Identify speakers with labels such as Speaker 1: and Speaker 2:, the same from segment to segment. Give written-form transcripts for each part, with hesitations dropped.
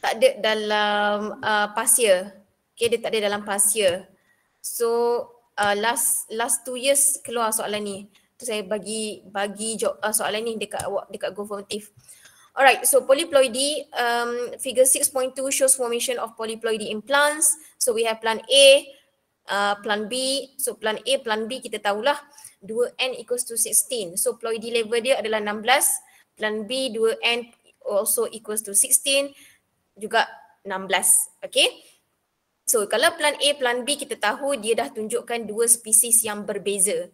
Speaker 1: tak ada dalam pasir. Okay, dia tak ada dalam pasir. So last 2 years keluar soalan ni. Tu saya bagi soalan ni dekat awak, dekat Go Formative. Alright, so polyploidy, figure 6.2 shows formation of polyploidy in plants. So we have plant A, plant B. So plant A, plant B kita tahulah 2n equals to 16. So ploidy level dia adalah 16. Plant B 2n also equals to 16, juga 16. Okay. So kalau plant A, plant B kita tahu dia dah tunjukkan dua spesies yang berbeza.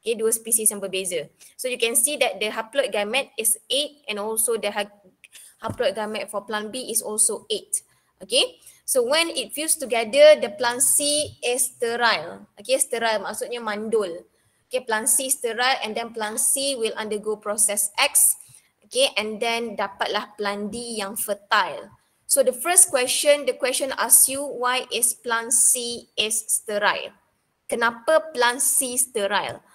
Speaker 1: Okay, dua spesies yang berbeza. So you can see that the haploid gamete is 8 and also the haploid gamete for plant B is also 8. Okay, so when it fused together, the plant C is sterile. Okay, sterile maksudnya mandul. Okay, plant C sterile and then plant C will undergo process X. Okay, and then dapatlah plant D yang fertile. So the first question, the question asks you why is plant C is sterile? Kenapa plant C sterile?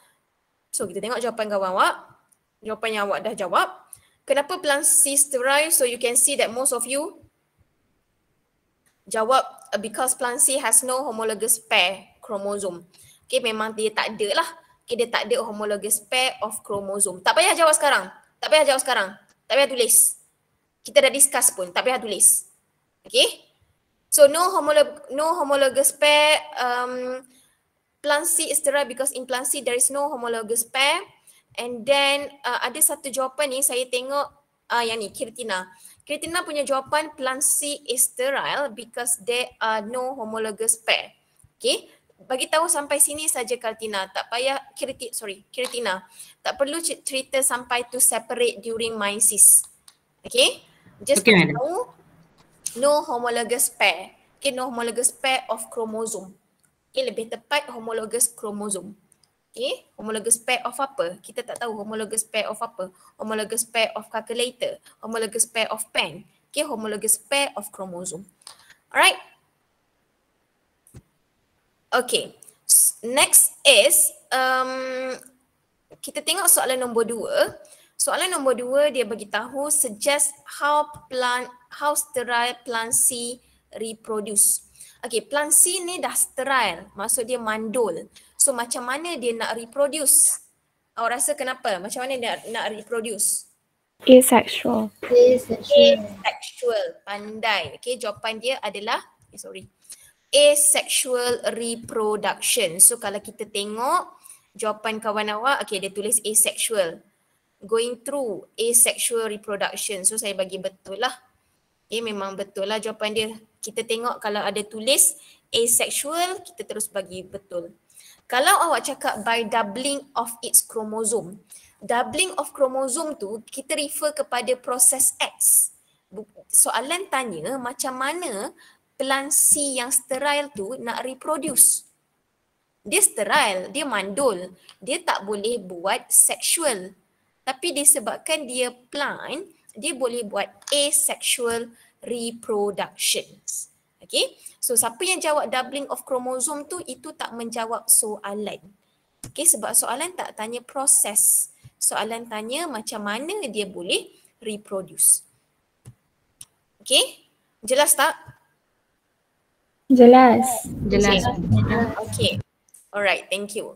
Speaker 1: So kita tengok jawapan kawan awak. Jawapan yang awak dah jawab. Kenapa plant C sterile? So you can see that most of you jawab because plant C has no homologous pair chromosome. Okay, memang dia tak ada lah. Okay, dia tak ada homologous pair of chromosome. Tak payah jawab sekarang. Tak payah jawab sekarang. Tak payah tulis. Kita dah discuss pun. Tak payah tulis. Okay. So no homologous pair. Plant C is sterile because in plant C there is no homologous pair. And then ada satu jawapan ni saya tengok yang ni Kirtina. Kirtina punya jawapan plant C is sterile because there are no homologous pair. Okay. Bagi tahu sampai sini saja Kirtina. Tak payah Kirtina. Tak perlu cerita sampai to separate during meiosis. Okay. Just
Speaker 2: Okay,
Speaker 1: tahu no homologous pair. Okay, no homologous pair of chromosome. Okay, lebih tepat homologous chromosome. Okay, homologous pair of apa? Kita tak tahu homologous pair of apa. Homologous pair of calculator, homologous pair of pen. Okay, homologous pair of chromosome. Alright. Okay, next is kita tengok soalan nombor 2. Soalan nombor 2 dia bagi tahu suggest how sterile plant C reproduce. Okay, plant C ni dah sterile, maksud dia mandul. So macam mana dia nak reproduce? Awak rasa kenapa? Macam mana dia nak reproduce?
Speaker 3: Asexual.
Speaker 1: Asexual, pandai. Okay, jawapan dia adalah, asexual reproduction. So kalau kita tengok jawapan kawan awak, okay dia tulis asexual. Going through asexual reproduction. So saya bagi betul lah. Okay, memang betul lah jawapan dia. Kita tengok kalau ada tulis asexual, kita terus bagi betul. Kalau awak cakap by doubling of its chromosome, doubling of chromosome tu kita refer kepada proses X. Soalan tanya macam mana plant C yang sterile tu nak reproduce. Dia sterile, dia mandul, dia tak boleh buat sexual. Tapi disebabkan dia plant, dia boleh buat asexual reproductions. Okay, so siapa yang jawab doubling of chromosome tu, itu tak menjawab soalan. Okay, sebab soalan tak tanya proses. Soalan tanya macam mana dia boleh reproduce. Okay, jelas tak?
Speaker 3: Jelas.
Speaker 2: jelas.
Speaker 1: Okay, alright, thank you.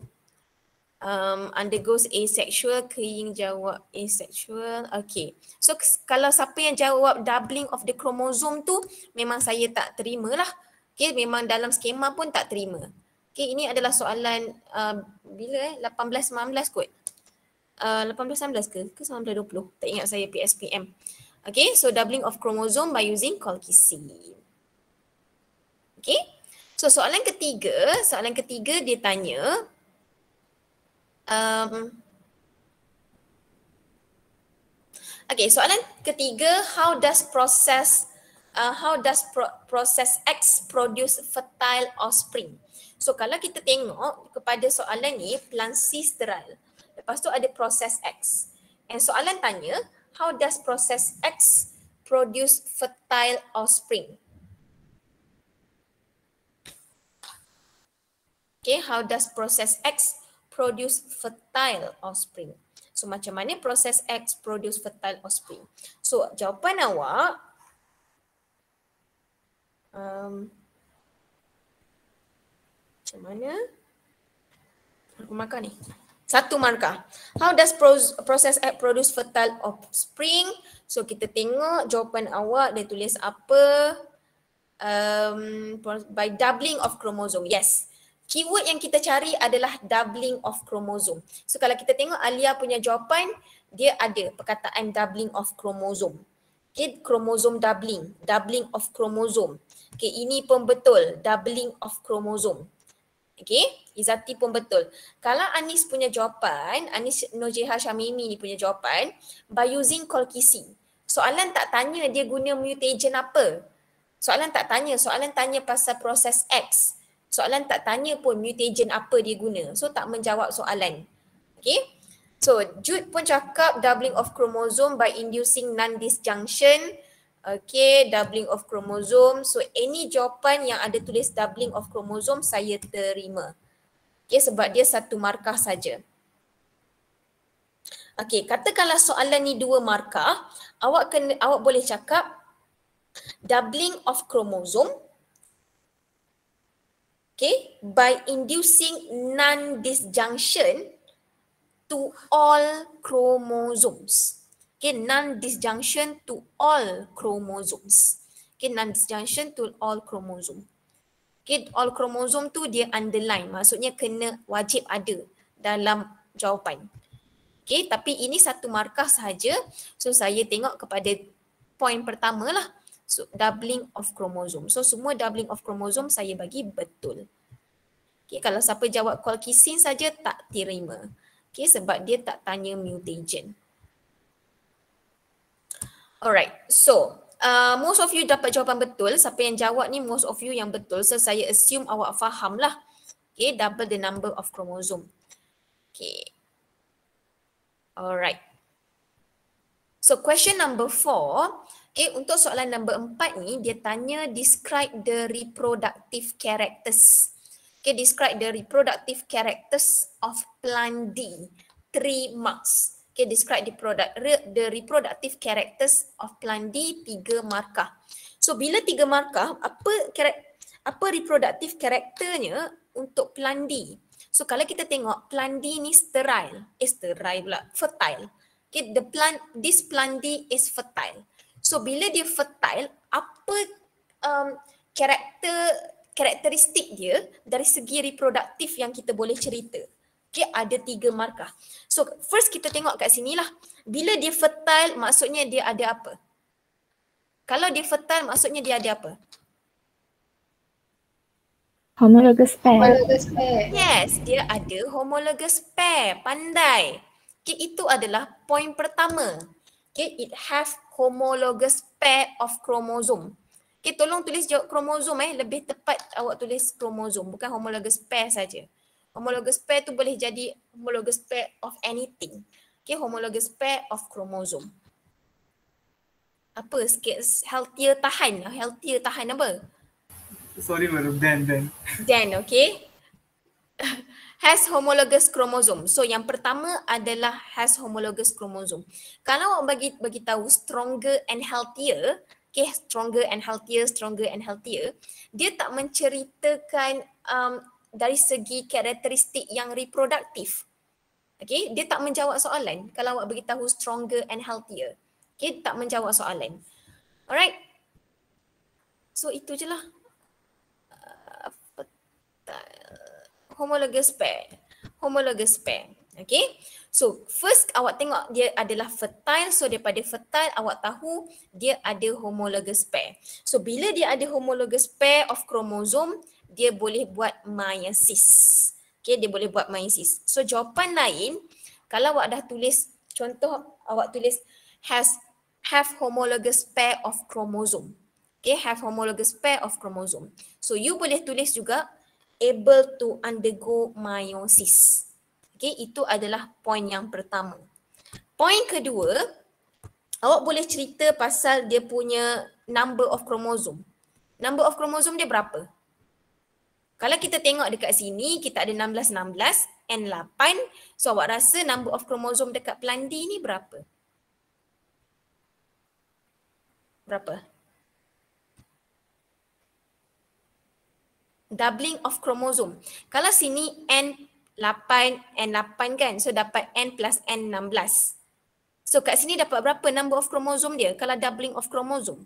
Speaker 1: Undergoes asexual, Keying jawab asexual. Okay, so kalau siapa yang jawab doubling of the chromosome tu, memang saya tak terima lah. Okay, memang dalam skema pun tak terima. Okay, ini adalah soalan bila 18-19 kot. 18-19 ke 19-20, tak ingat saya PSPM. Okay, so doubling of chromosome by using colchicine. Okay, so soalan ketiga dia tanya, okay, soalan ketiga, how does process X produce fertile offspring? So kalau kita tengok kepada soalan ni, plant C sterile, lepas tu ada proses X. And soalan tanya, how does process X produce fertile offspring? Okay, how does process X produce fertile offspring? So macam mana proses X produce fertile offspring? So jawapan awak Macam mana? Aku markah ni. 1 markah. How does process egg produce fertile offspring? So kita tengok jawapan awak dia tulis apa? By doubling of chromosome. Yes. Keyword yang kita cari adalah doubling of chromosome. So kalau kita tengok Alia punya jawapan, dia ada perkataan doubling of chromosome. Okay, chromosome doubling, doubling of chromosome. Okay, ini pun betul, doubling of chromosome. Okay, Izati pun betul. Kalau Anis punya jawapan, Anis Nojeha Syamimi ni punya jawapan, by using colchicine. Soalan tak tanya dia guna mutagen apa. Soalan tak tanya, soalan tanya pasal proses X. Soalan tak tanya pun mutagen apa dia guna. So tak menjawab soalan. Okay. So Jude pun cakap doubling of chromosome by inducing non-disjunction. Okay, doubling of chromosome. So any jawapan yang ada tulis doubling of chromosome saya terima. Okay, sebab dia 1 markah saja. Okay, katakanlah soalan ni 2 markah, awak boleh cakap doubling of chromosome, okay, by inducing non-disjunction to all chromosomes. Okay, non-disjunction to all chromosomes. Okay, non-disjunction to all chromosome. Okay, all chromosome tu dia underline, maksudnya kena wajib ada dalam jawapan. Okay, tapi ini 1 markah sahaja. So saya tengok kepada poin pertama lah. So doubling of chromosome. So semua doubling of chromosome saya bagi betul. Okay, kalau siapa jawab colchicine saja tak terima. Okay, sebab dia tak tanya mutagen. Alright, so most of you dapat jawapan betul. Siapa yang jawab ni most of you yang betul. So saya assume awak faham lah. Okay, double the number of chromosome. Okay. Alright. So question number 4. Okay, untuk soalan number 4 ni dia tanya describe the reproductive characters. Okay, describe the reproductive characters of plant D. 3 marks. Okay, describe the reproductive characters of plant D, 3 markah. So bila 3 markah, apa reproductive karakternya untuk plant D? So kalau kita tengok plant D ni fertile fertile. Okay, this plant D is fertile. So bila dia fertile, apa karakteristik dia dari segi reproduktif yang kita boleh cerita? Okay, ada 3 markah. So first kita tengok kat sini lah. Bila dia fertile maksudnya dia ada apa? Kalau dia fertile maksudnya dia ada apa?
Speaker 3: Homologous pair.
Speaker 1: Yes, dia ada homologous pair. Pandai. Okay, itu adalah poin pertama. Okay, it have homologous pair of chromosome. Okay, tolong tulis chromosome lebih tepat awak tulis chromosome, bukan homologous pair saja. Homologous pair tu boleh jadi homologous pair of anything. Okay, homologous pair of chromosome. Apa sikit healthier tahan apa?
Speaker 2: Sorry madam, Dan,
Speaker 1: okay. Has homologous chromosome. So yang pertama adalah has homologous chromosome. Kalau awak bagi tahu stronger and healthier, okay, stronger and healthier, dia tak menceritakan dari segi karakteristik yang reproduktif. Okay, dia tak menjawab soalan kalau awak bagi tahu stronger and healthier. Okay, tak menjawab soalan. Alright. So itu je lah. Homologous pair. Okay. So first awak tengok dia adalah fertile. So daripada fertile awak tahu dia ada homologous pair. So bila dia ada homologous pair of chromosome, dia boleh buat meiosis. Okay, dia boleh buat meiosis. So jawapan lain, kalau awak dah tulis, contoh awak tulis have homologous pair of chromosome. Okay, have homologous pair of chromosome. So you boleh tulis juga able to undergo meiosis. Okay, itu adalah poin yang pertama. Poin kedua, awak boleh cerita pasal dia punya number of chromosome. Number of chromosome dia berapa? Kalau kita tengok dekat sini, kita ada 16, N8. So awak rasa number of chromosome dekat plant D ni berapa? Berapa? doubling of chromosome. Kalau sini N8 kan, so dapat N plus N 16. So kat sini dapat berapa number of chromosome dia kalau doubling of chromosome?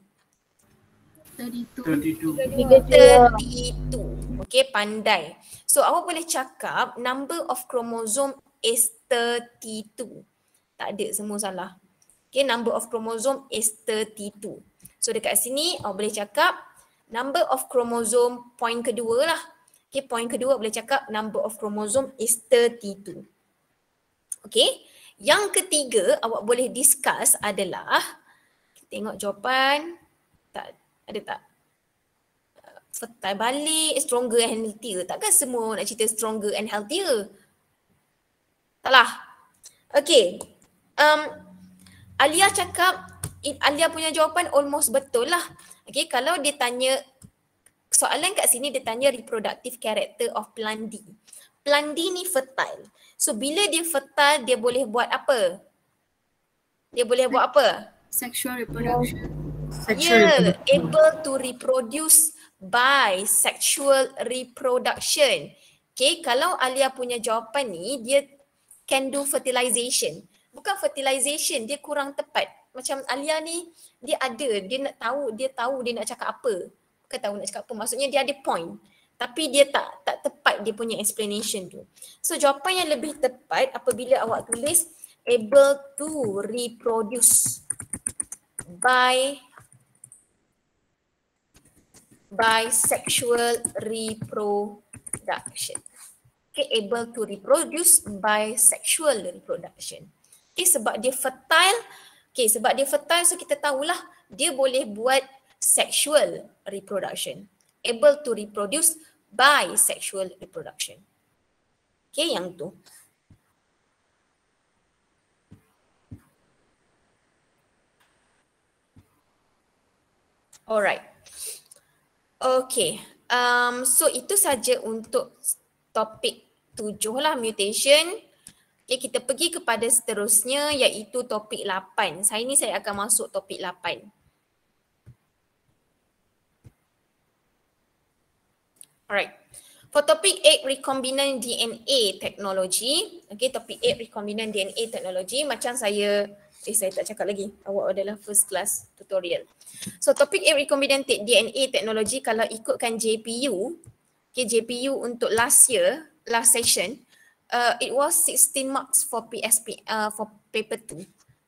Speaker 2: 32.
Speaker 1: 32. Okay, pandai. So awak boleh cakap number of chromosome is 32. Tak ada, semua salah. Okay, number of chromosome is 32. So dekat sini awak boleh cakap number of chromosome point kedua lah. Okay, point kedua boleh cakap number of chromosome is 32. Okay, yang ketiga awak boleh discuss adalah, kita tengok jawapan, tak ada tak? Fertile balik, stronger and healthier. Takkan semua nak cerita stronger and healthier? Taklah. Okay, Alia cakap, Alia punya jawapan almost betul lah. Okay, kalau dia tanya, soalan kat sini dia tanya reproductive character of plant D. Plant D ni fertile. So bila dia fertile, dia boleh buat apa? Dia boleh buat apa?
Speaker 4: Sexual reproduction.
Speaker 1: Able to reproduce by sexual reproduction. Okay, kalau Alia punya jawapan ni, dia can do fertilization. Bukan fertilization, dia kurang tepat. Macam Alia ni, dia tahu dia nak cakap apa. Bukan tahu nak cakap apa, maksudnya dia ada point. Tapi dia tak tepat dia punya explanation tu. So jawapan yang lebih tepat apabila awak tulis able to reproduce by sexual reproduction. Okay, able to reproduce by sexual reproduction. Okay, sebab dia fertile. Okay, sebab dia fertile, so kita tahulah dia boleh buat sexual reproduction. Able to reproduce by sexual reproduction. Okay, yang tu. Alright. Okay. So itu saja untuk topik 7 lah, mutation. Okay, kita pergi kepada seterusnya iaitu topik 8. Saya akan masuk topik 8. Alright. For topik 8, recombinant DNA technology. Okay, topik 8, recombinant DNA technology. Macam saya tak cakap lagi. Awak adalah first class tutorial. So topik 8, recombinant DNA technology, kalau ikutkan JPU, okay, JPU untuk last session, it was 16 marks for PSP, for paper 2.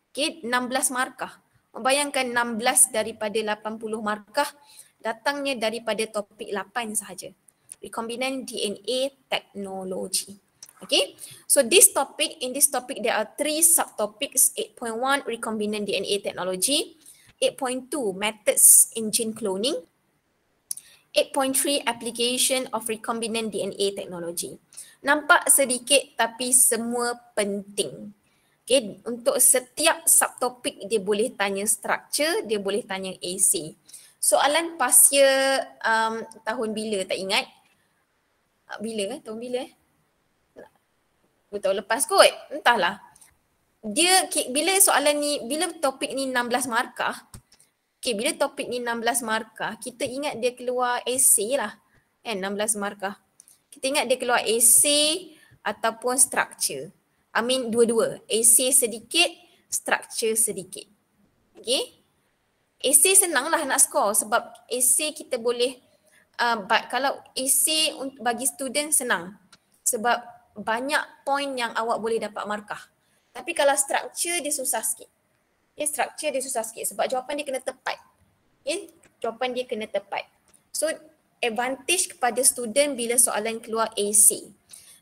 Speaker 1: Okay, 16 markah. Bayangkan 16 daripada 80 markah datangnya daripada topik 8 sahaja. Recombinant DNA technology. Okay, so in this topic there are 3 subtopics. 8.1 recombinant DNA technology, 8.2 methods in gene cloning, 8.3 application of recombinant DNA technology. Nampak sedikit tapi semua penting. Okay, untuk setiap subtopik dia boleh tanya structure, dia boleh tanya AC. Soalan pasir tahun bila tak ingat? Tahun bila? Tahun lepas kot, entahlah. Dia bila soalan ni, bila topik ni 16 markah, okay, bila topik ni 16 markah, kita ingat dia keluar essay lah, kan, 16 markah. Kita ingat dia keluar essay ataupun structure. I mean dua-dua, essay sedikit, structure sedikit. Okay, essay senang lah nak score sebab essay kita boleh, kalau essay bagi student senang sebab banyak point yang awak boleh dapat markah. Tapi kalau structure dia susah sikit. Okay, structure dia susah sikit sebab jawapan dia kena tepat. Okay, jawapan dia kena tepat. So advantage kepada student bila soalan keluar AC.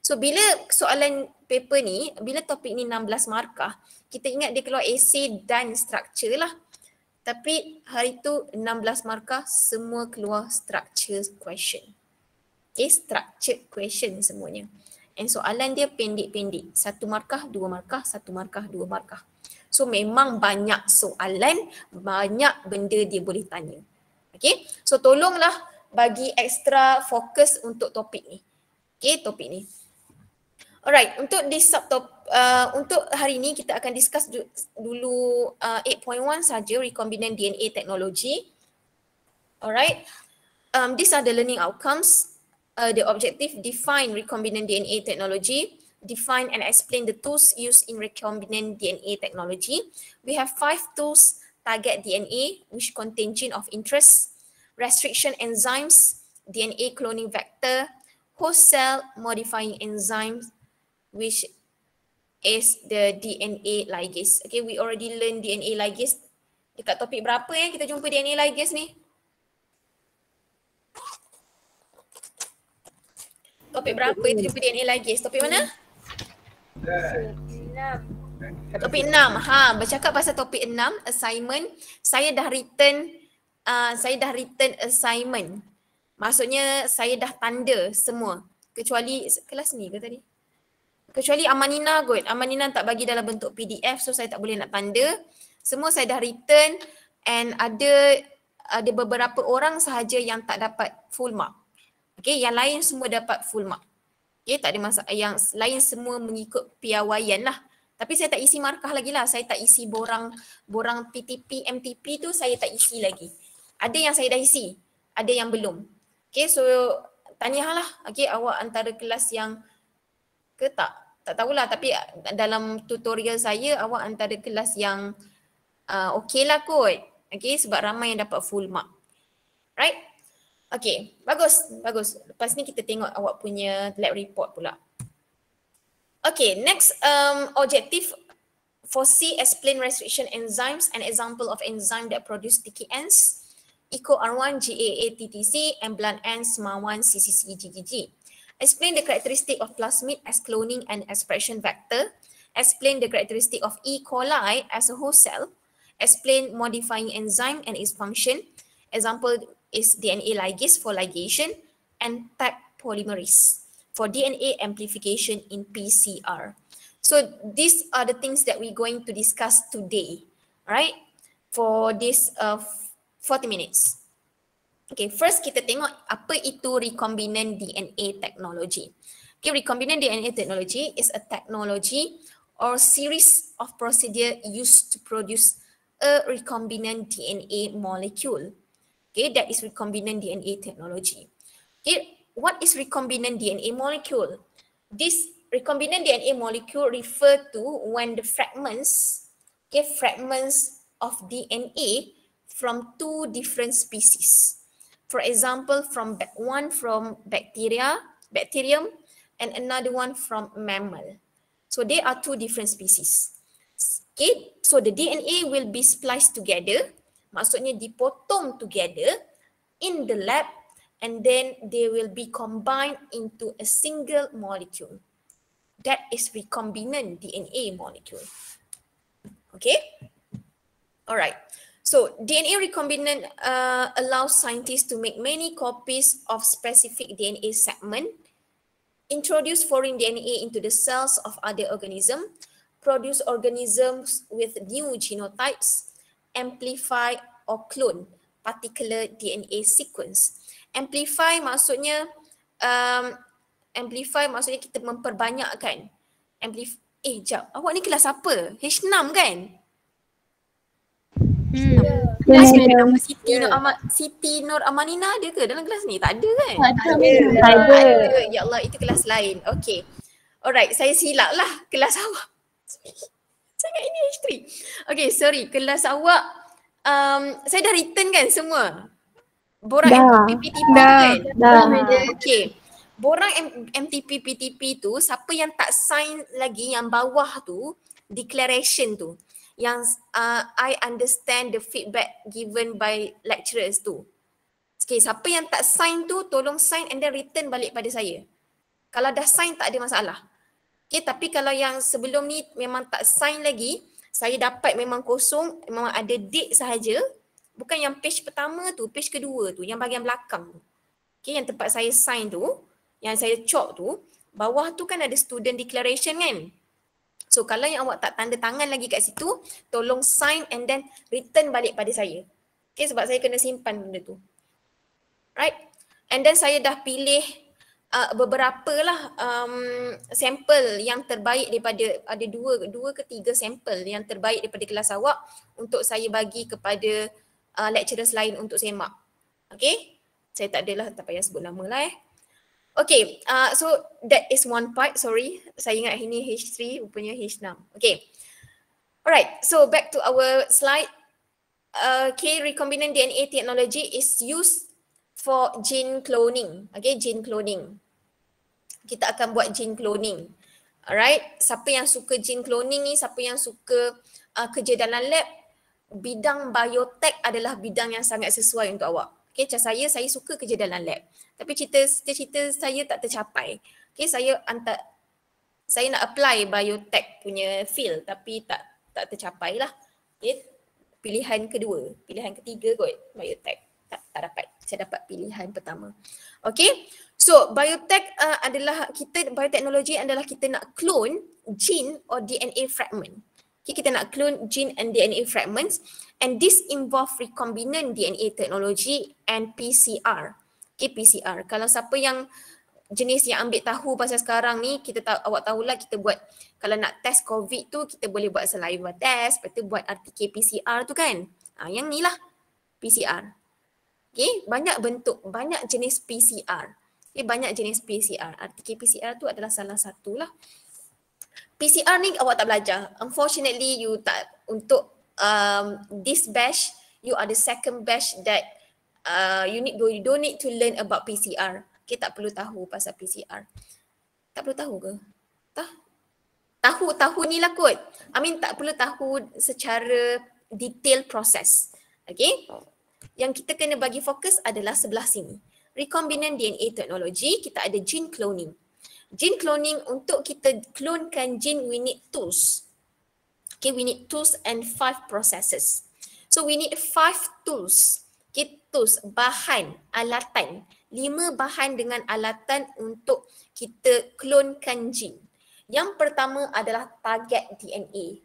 Speaker 1: So bila soalan paper ni, bila topik ni 16 markah, kita ingat dia keluar AC dan structure lah. Tapi hari tu 16 markah semua keluar structure question. Okay, structured question semuanya. And soalan dia pendek-pendek. 1 markah, 2 markah, 1 markah, 2 markah. So memang banyak soalan, banyak benda dia boleh tanya. Okay, so tolonglah bagi extra fokus untuk topik ni. Okay, topik ni. Alright, untuk untuk hari ni kita akan discuss dulu 8.1 saja, recombinant DNA technology. Alright, these are the learning outcomes. The objective, define recombinant DNA technology, define and explain the tools used in recombinant DNA technology. We have 5 tools: target DNA, which contain gene of interest, restriction enzymes, DNA cloning vector, host cell modifying enzymes, which is the DNA ligase. Okay, we already learn DNA ligase. Dekat topik berapa yang kita jumpa DNA ligase ni? Topik berapa kita jumpa DNA ligase? Topik mana? Topik 6. Bercakap pasal topik 6, assignment. Saya dah return assignment. Maksudnya saya dah tanda semua. Kecuali kelas ni ke tadi? Kecuali Amanina kot. Amanina tak bagi dalam bentuk PDF, so saya tak boleh nak tanda. Semua saya dah return, and ada beberapa orang sahaja yang tak dapat full mark. Okay, yang lain semua dapat full mark. Okay, tak ada masalah. Yang lain semua mengikut piawaian lah. Tapi saya tak isi markah lagi lah. Saya tak isi borang PTP, MTP tu saya tak isi lagi. Ada yang saya dah isi, ada yang belum. Okay, so tanyalah. Okay, awak antara kelas yang ke tak tahulah, tapi dalam tutorial saya awak antara kelas yang okey lah kot. Okay, sebab ramai yang dapat full mark. Right? Okay, bagus. Lepas ni kita tengok awak punya lab report pula. Okay, next objective, foresee, explain restriction enzymes, an example of enzyme that produce sticky ends, EcoR1, GAA-TTC, and blunt ends, SMA1, CCC, GGG. Explain the characteristic of plasmid as cloning and expression vector. Explain the characteristic of E. coli as a host cell. Explain modifying enzyme and its function. Example is DNA ligase for ligation and type polymerase for DNA amplification in PCR. So these are the things that we're going to discuss today, right? For this 40 minutes. Okay, first kita tengok apa itu recombinant DNA technology. Okay, recombinant DNA technology is a technology or series of procedure used to produce a recombinant DNA molecule. Okay, that is recombinant DNA technology. Okay, what is recombinant DNA molecule? This recombinant DNA molecule refer to when the fragments of DNA from 2 different species. For example, one from bacterium, and another one from mammal. So they are 2 different species. Okay, so the DNA will be spliced together, maksudnya dipotong together in the lab, and then they will be combined into a single molecule. That is recombinant DNA molecule. Okay, all right. So DNA recombinant allows scientists to make many copies of specific DNA segment, introduce foreign DNA into the cells of other organisms, produce organisms with new genotypes, amplify or clone particular DNA sequence. Amplify maksudnya kita memperbanyakkan. Awak ni kelas apa? H6 kan? Kelas ni nama Siti Nur Amanina ada ke dalam kelas ni? Tak ada kan? Ada. Ya Allah, itu kelas lain. Okay. Alright, saya silap lah kelas awak. Sangat ini H3. Okay, sorry. Kelas awak, saya dah return kan semua? Borang MTP PTP kan? Okay. Borang MTP PTP tu, siapa yang tak sign lagi yang bawah tu, declaration tu, yang I understand the feedback given by lecturers tu. Okay, siapa yang tak sign tu, tolong sign and then return balik pada saya. Kalau dah sign tak ada masalah. Okay, tapi kalau yang sebelum ni memang tak sign lagi, saya dapat memang kosong, memang ada date sahaja. Bukan yang page pertama tu, page kedua tu, yang bahagian belakang tu. Okay, yang tempat saya sign tu, yang saya chop tu, bawah tu kan ada student declaration kan? So kalau yang awak tak tanda tangan lagi kat situ, tolong sign and then return balik pada saya. Okay, sebab saya kena simpan benda tu. Right? And then saya dah pilih beberapa lah sampel yang terbaik daripada, ada dua ke tiga sampel yang terbaik daripada kelas awak untuk saya bagi kepada lecturers lain untuk semak. Okay? Saya tak adalah, tak payah sebut nama lah Okay, so that is one part. Sorry, saya ingat ini H3, rupanya H6. Okay. Alright, so back to our slide. Okay, recombinant DNA technology is used for gene cloning. Okay, gene cloning. Kita akan buat gene cloning. Alright, siapa yang suka gene cloning ni, siapa yang suka kerja dalam lab, bidang biotek adalah bidang yang sangat sesuai untuk awak. Okay, macam saya suka kerja dalam lab. Tapi cita-cita saya tak tercapai. Okay, saya nak apply biotek punya field tapi tak tercapai lah. Okay, pilihan ketiga kot biotek. Tak dapat. Saya dapat pilihan pertama. Okay, so biotek adalah bioteknologi adalah kita nak clone gene or DNA fragment. Okay, kita nak clone gene and DNA fragments, and this involve recombinant DNA technology and PCR. Okay, PCR. Kalau siapa yang jenis yang ambil tahu pasal sekarang ni, awak tahulah kita buat, kalau nak test COVID tu kita boleh buat saliva test, lepas tu buat RTK PCR tu kan. Yang ni lah PCR. Okay, banyak bentuk, banyak jenis PCR. Okay, banyak jenis PCR. RTK PCR tu adalah salah satu lah. PCR ni awak tak belajar. Unfortunately, you tak, untuk this batch, you are the second batch that you don't need to learn about PCR. Okay, tak perlu tahu pasal PCR. Tak perlu tahu ke? Tahu ni lah kot. Tak perlu tahu secara detail proses. Okay. Yang kita kena bagi fokus adalah sebelah sini. Recombinant DNA technology, kita ada gene cloning. Gene cloning, untuk kita clonekan gene, we need tools. Okay, we need tools and 5 processes. So we need 5 tools. Okay, tools, bahan, alatan. 5 bahan dengan alatan untuk kita clonekan gene. Yang pertama adalah target DNA.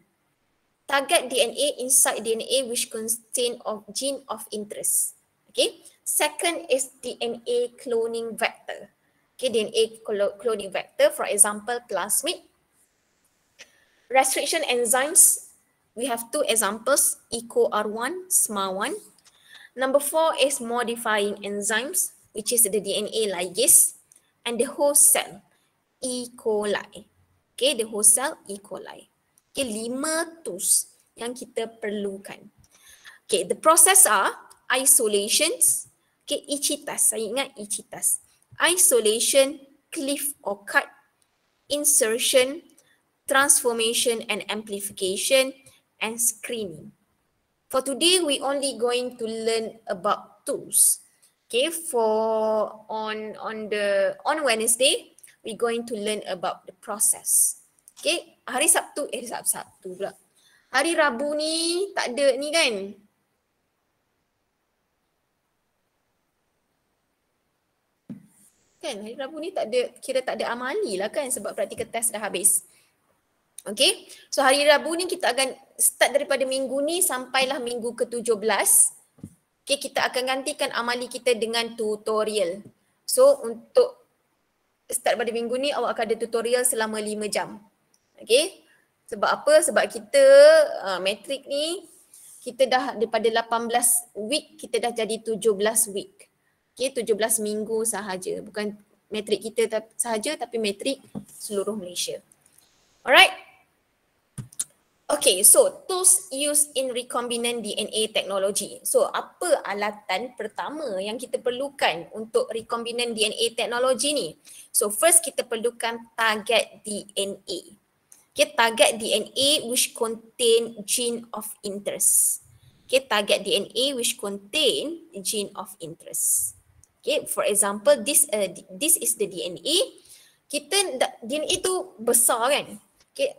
Speaker 1: Target DNA, inside DNA which contain of gene of interest. Okay. Second is DNA cloning vector. Okay, DNA cloning vector, for example, plasmid. Restriction enzymes, we have 2 examples, EcoR1, SMA1. Number 4 is modifying enzymes, which is the DNA ligase, and the host cell, E. coli. Okay, the host cell, E. coli. Okay, 5 tools yang kita perlukan. Okay, the process are isolations, okay, ICITAS, saya ingat ICITAS. Isolation, cleave or cut, insertion, transformation and amplification, and screening. For today, we only going to learn about tools. Okay, on Wednesday, we going to learn about the process. Okay, hari Sabtu pula. Hari Rabu ni tak ada ni kan? Kan hari Rabu ni tak ada amali lah kan, sebab practical test dah habis. Okay, so hari Rabu ni kita akan start daripada minggu ni sampailah minggu ke-17. Okay, kita akan gantikan amali kita dengan tutorial. So untuk start pada minggu ni awak akan ada tutorial selama 5 jam. Okay, sebab apa? Sebab kita matrik ni kita dah daripada 18 week kita dah jadi 17 week. Okay, 17 minggu sahaja. Bukan matrik kita sahaja tapi matrik seluruh Malaysia. Alright. Okay, so tools used in recombinant DNA technology. So apa alatan pertama yang kita perlukan untuk recombinant DNA technology ni? So first kita perlukan target DNA. Okay, target DNA which contain gene of interest. Okay, target DNA which contain gene of interest. Okay, for example, this is the DNA. DNA tu besar kan? Okay,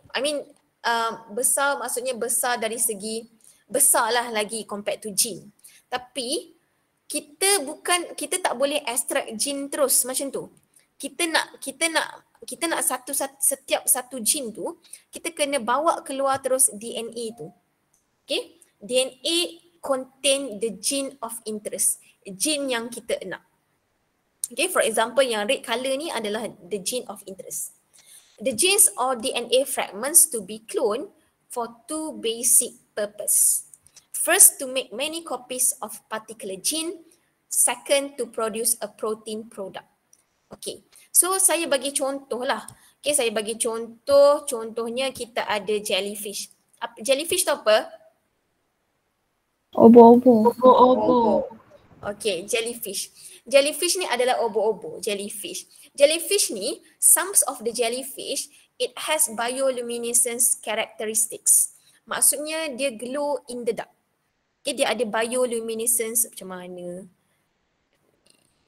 Speaker 1: besar maksudnya besar dari segi besarlah lagi compared to gene. Tapi kita tak boleh extract gene terus macam tu. Kita nak setiap satu gene tu kita kena bawa keluar terus DNA tu. Okay? DNA contain the gene of interest. Gene yang kita nak. Okay, for example yang red color ni adalah the gene of interest. The genes or DNA fragments to be cloned for 2 basic purposes. First, to make many copies of particular gene. Second, to produce a protein product. Okay, So saya bagi contoh lah. Okay, saya bagi contoh. Contohnya kita ada jellyfish. Jellyfish tu apa?
Speaker 3: Obo-obo.
Speaker 1: Obo. Okay, jellyfish. Jellyfish ni adalah obo-obo, jellyfish. Jellyfish ni, some of the jellyfish, it has bioluminescence characteristics. Maksudnya dia glow in the dark. Okay, dia ada bioluminescence macam mana?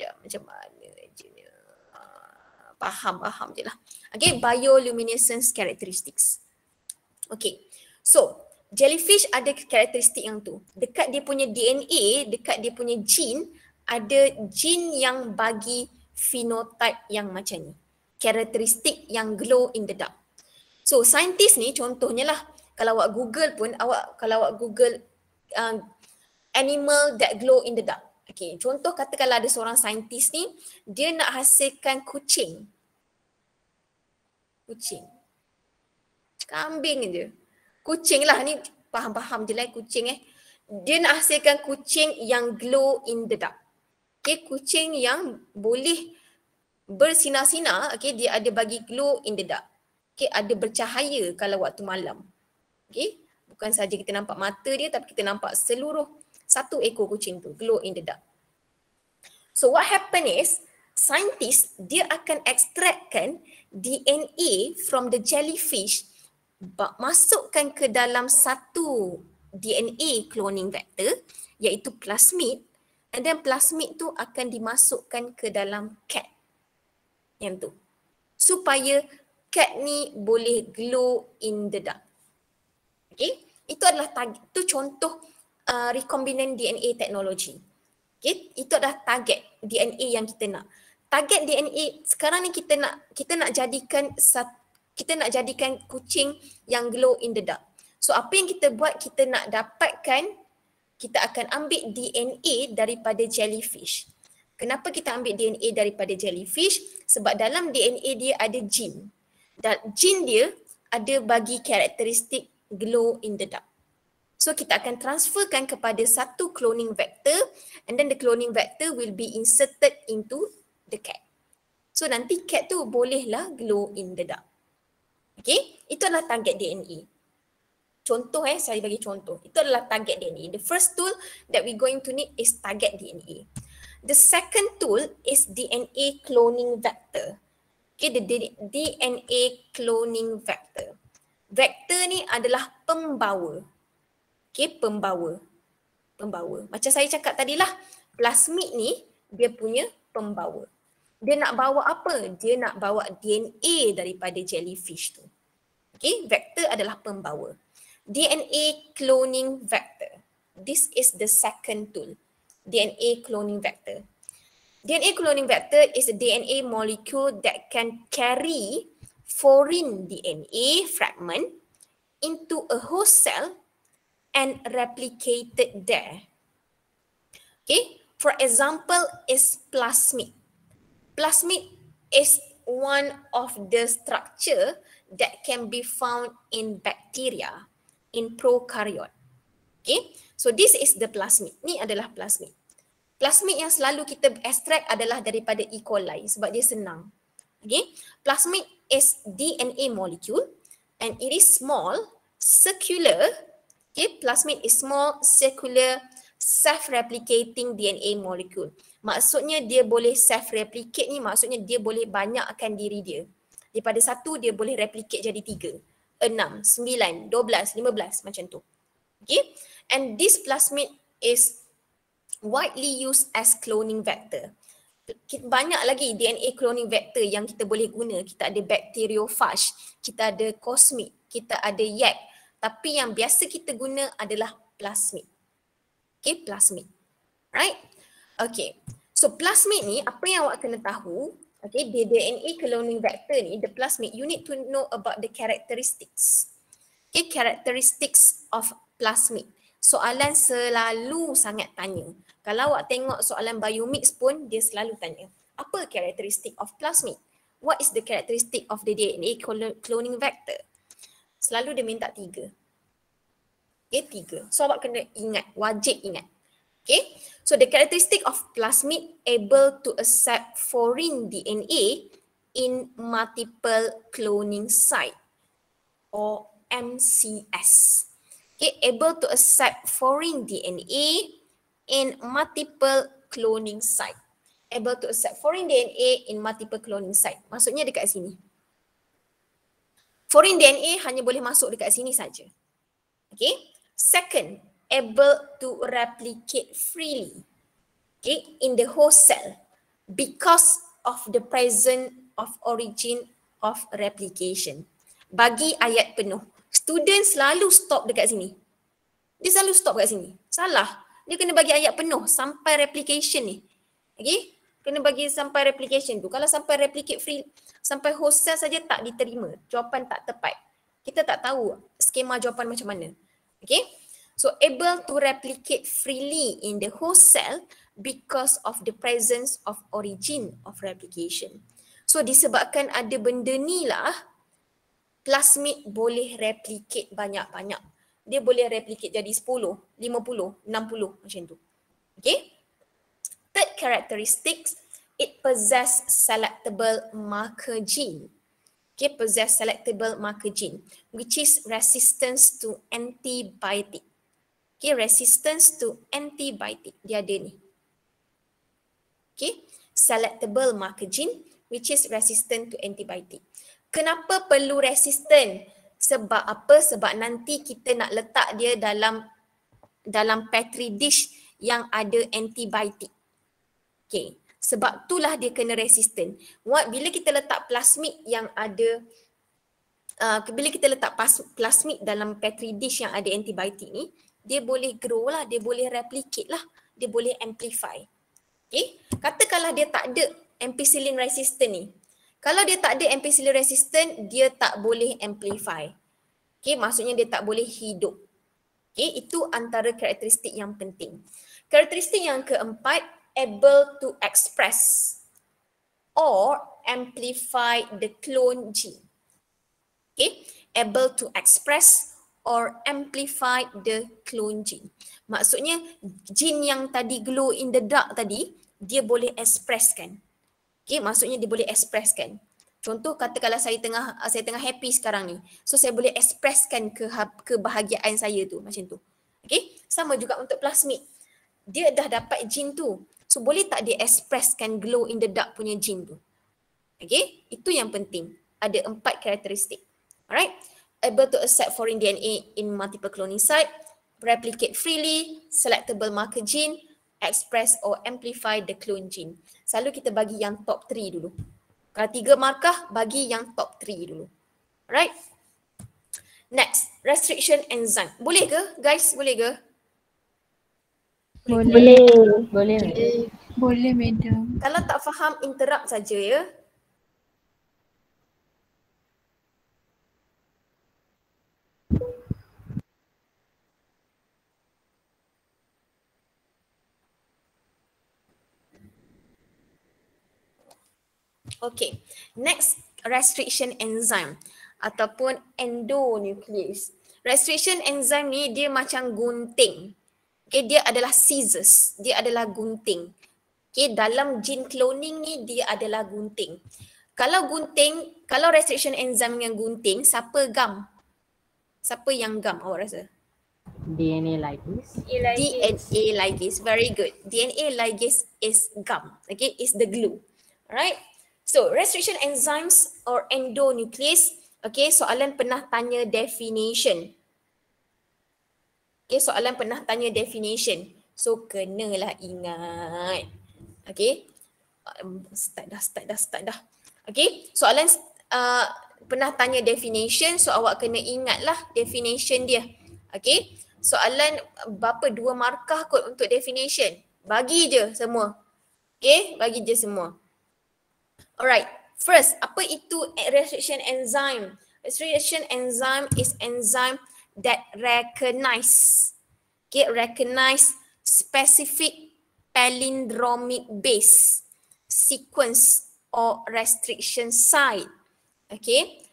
Speaker 1: Ya, macam mana je ni? Faham je lah. Okay, bioluminescence characteristics. Okay, so jellyfish ada karakteristik yang tu. Dekat dia punya DNA, dekat dia punya gene, ada gene yang bagi phenotype yang macam ni. Karakteristik yang glow in the dark. So saintis ni contohnya lah, kalau awak Google pun, kalau awak Google animal that glow in the dark. Okay, contoh katakanlah ada seorang saintis ni, dia nak hasilkan kucing. Kambing je. Kucing lah ni, faham je lah kucing Dia nak hasilkan kucing yang glow in the dark. Okay, kucing yang boleh bersinar-sinar, okay, dia ada bagi glow in the dark. Okay, ada bercahaya kalau waktu malam. Okay, bukan saja kita nampak mata dia, tapi kita nampak seluruh satu ekor kucing tu glow in the dark. So what happen is, scientist dia akan extractkan DNA from the jellyfish, masukkan ke dalam satu DNA cloning vector iaitu plasmid, and then plasmid tu akan dimasukkan ke dalam cat yang tu supaya cat ni boleh glow in the dark. Okay, itu adalah itu contoh recombinant DNA teknologi. Okay, itu adalah target DNA yang kita nak. Target DNA sekarang ni kita nak jadikan kucing yang glow in the dark. So apa yang kita buat, kita nak dapatkan, kita akan ambil DNA daripada jellyfish. Kenapa kita ambil DNA daripada jellyfish? Sebab dalam DNA dia ada gene. Dan gene dia ada bagi karakteristik glow in the dark. So kita akan transferkan kepada satu cloning vector, and then the cloning vector will be inserted into the cat. So nanti cat tu bolehlah glow in the dark. Okay, itu adalah target DNA. Contoh saya bagi contoh. Itu adalah target DNA. The first tool that we going to need is target DNA. The second tool is DNA cloning vector. Okay, the DNA cloning vector. Vector ni adalah pembawa. Okay, pembawa. Macam saya cakap tadilah, plasmid ni dia punya pembawa. Dia nak bawa apa? Dia nak bawa DNA daripada jellyfish tu. Okay, vector adalah pembawa. DNA cloning vector. This is the second tool. DNA cloning vector. DNA cloning vector is a DNA molecule that can carry foreign DNA fragment into a host cell and replicated there. Okay, for example is plasmid. Plasmid is one of the structure that can be found in bacteria, in prokaryote. Okay, so this is the plasmid. Ni adalah plasmid. Plasmid yang selalu kita extract adalah daripada E. coli sebab dia senang. Okay, plasmid is DNA molecule and it is small, circular. Okay, plasmid is small, circular, self-replicating DNA molecule. Maksudnya dia boleh self-replicate ni, maksudnya dia boleh banyakkan diri dia. Daripada satu dia boleh replicate jadi 3, 6, 9, 12, 15 macam tu. Okay, and this plasmid is widely used as cloning vector. Banyak lagi DNA cloning vector yang kita boleh guna. Kita ada bacteriophage, kita ada cosmid, kita ada yak. Tapi yang biasa kita guna adalah plasmid. Okay, plasmid. Right? Okay. So plasmid ni, apa yang awak kena tahu, okay, the DNA cloning vector ni, the plasmid, you need to know about the characteristics. Okay, characteristics of plasmid. Soalan selalu sangat tanya. Kalau awak tengok soalan biomix pun, dia selalu tanya, apa characteristic of plasmid? What is the characteristic of the DNA cloning vector? Selalu dia minta 3. Okay, 3. So awak kena ingat, wajib ingat. Okay, so the characteristic of plasmid able to accept foreign DNA in multiple cloning site or MCS. Okay, able to accept foreign DNA in multiple cloning site. Able to accept foreign DNA in multiple cloning site. Maksudnya dekat sini. Foreign DNA hanya boleh masuk dekat sini saja. Okay. Second, able to replicate freely. Okay, in the host cell because of the presence of origin of replication. Bagi ayat penuh. Student selalu stop dekat sini. Dia selalu stop kat sini. Salah. Dia kena bagi ayat penuh sampai replication ni. Okay? Kena bagi sampai replication tu. Kalau sampai replicate free, sampai host cell saja tak diterima. Jawapan tak tepat. Kita tak tahu skema jawapan macam mana. Okay? So able to replicate freely in the host cell because of the presence of origin of replication. So disebabkan ada benda ni lah, plasmid boleh replicate banyak-banyak. Dia boleh replicate jadi 10, 50, 60 macam tu. Okay? Third characteristics, it possess selectable marker gene. Okay, possess selectable marker gene, which is resistance to antibiotic. Okay, resistance to antibiotic. Dia ada ni. Okay, selectable marker gene, which is resistant to antibiotic. Kenapa perlu resistant? Sebab apa? Sebab nanti kita nak letak dia dalam petri dish yang ada antibiotik. Okay. Sebab itulah dia kena resistant. Bila kita letak plasmid yang ada, bila kita letak plasmid dalam petri dish yang ada antibiotik ni, dia boleh grow lah, dia boleh replicate lah, dia boleh amplify. Okay. Katakanlah dia tak ada ampicillin resistant ni. Kalau dia tak ada ampicillin resistant, dia tak boleh amplify. Okay, maksudnya dia tak boleh hidup. Okay, itu antara karakteristik yang penting. Karakteristik yang keempat, able to express or amplify the clone gene. Okay, able to express or amplify the clone gene. Maksudnya gene yang tadi glow in the dark tadi, dia boleh expresskan. Okay, maksudnya dia boleh expresskan. Contoh katakanlah saya tengah happy sekarang ni. So saya boleh expresskan kebahagiaan saya tu macam tu. Okay, sama juga untuk plasmid. Dia dah dapat gene tu. So boleh tak dia expresskan glow in the dark punya gene tu? Okay, itu yang penting. Ada 4 karakteristik. Alright, able to accept foreign DNA in multiple cloning site, replicate freely, selectable marker gene, express or amplify the clone gene. Selalu kita bagi yang top 3 dulu. Kalau 3 markah, bagi yang top 3 dulu. Alright. Next, restriction enzyme. Boleh ke guys? Boleh ke?
Speaker 3: Boleh.
Speaker 4: Boleh, madam.
Speaker 1: Kalau tak faham, interrupt saja ya. Okay, next restriction enzyme ataupun endonuclease. Restriction enzyme ni dia macam gunting. Okay, dia adalah scissors, dia adalah gunting. Okay, dalam gene cloning ni dia adalah gunting. Kalau restriction enzyme yang gunting, siapa gam? Siapa yang gam awak rasa?
Speaker 5: DNA ligase.
Speaker 1: DNA ligase, very good. DNA ligase is gum, okay, is the glue. Alright. So, restriction enzymes or endonuclease, okay, soalan pernah tanya definition. Okay, soalan pernah tanya definition. So, kenalah ingat. Okay. Start dah. Okay, soalan pernah tanya definition, so awak kena ingatlah definition dia. Okay, soalan berapa 2 markah kot untuk definition. Bagi je semua. Okay, bagi je semua. Alright, first, apa itu restriction enzyme? Restriction enzyme is enzyme that recognize specific palindromic base sequence or restriction site. Okay,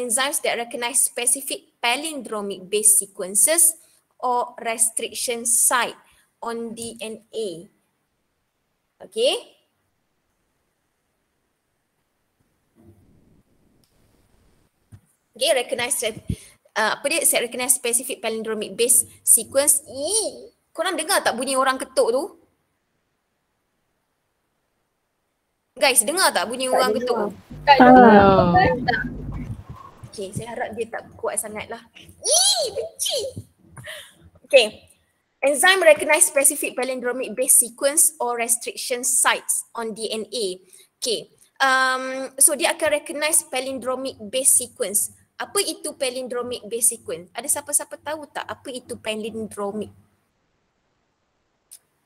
Speaker 1: enzymes that recognize specific palindromic base sequences or restriction site on DNA. Okay. Okay, set recognize specific palindromic base sequence. Korang dengar tak bunyi orang ketuk tu? Guys, dengar tak bunyi orang ketuk?
Speaker 4: Tak
Speaker 5: No.
Speaker 1: Okay, saya harap dia tak kuat sangat lah. Benci. Okay. Enzyme recognize specific palindromic base sequence or restriction sites on DNA. Okay. So dia akan recognize palindromic base sequence. Apa itu palindromic base sequence? Ada siapa-siapa tahu tak apa itu palindromic?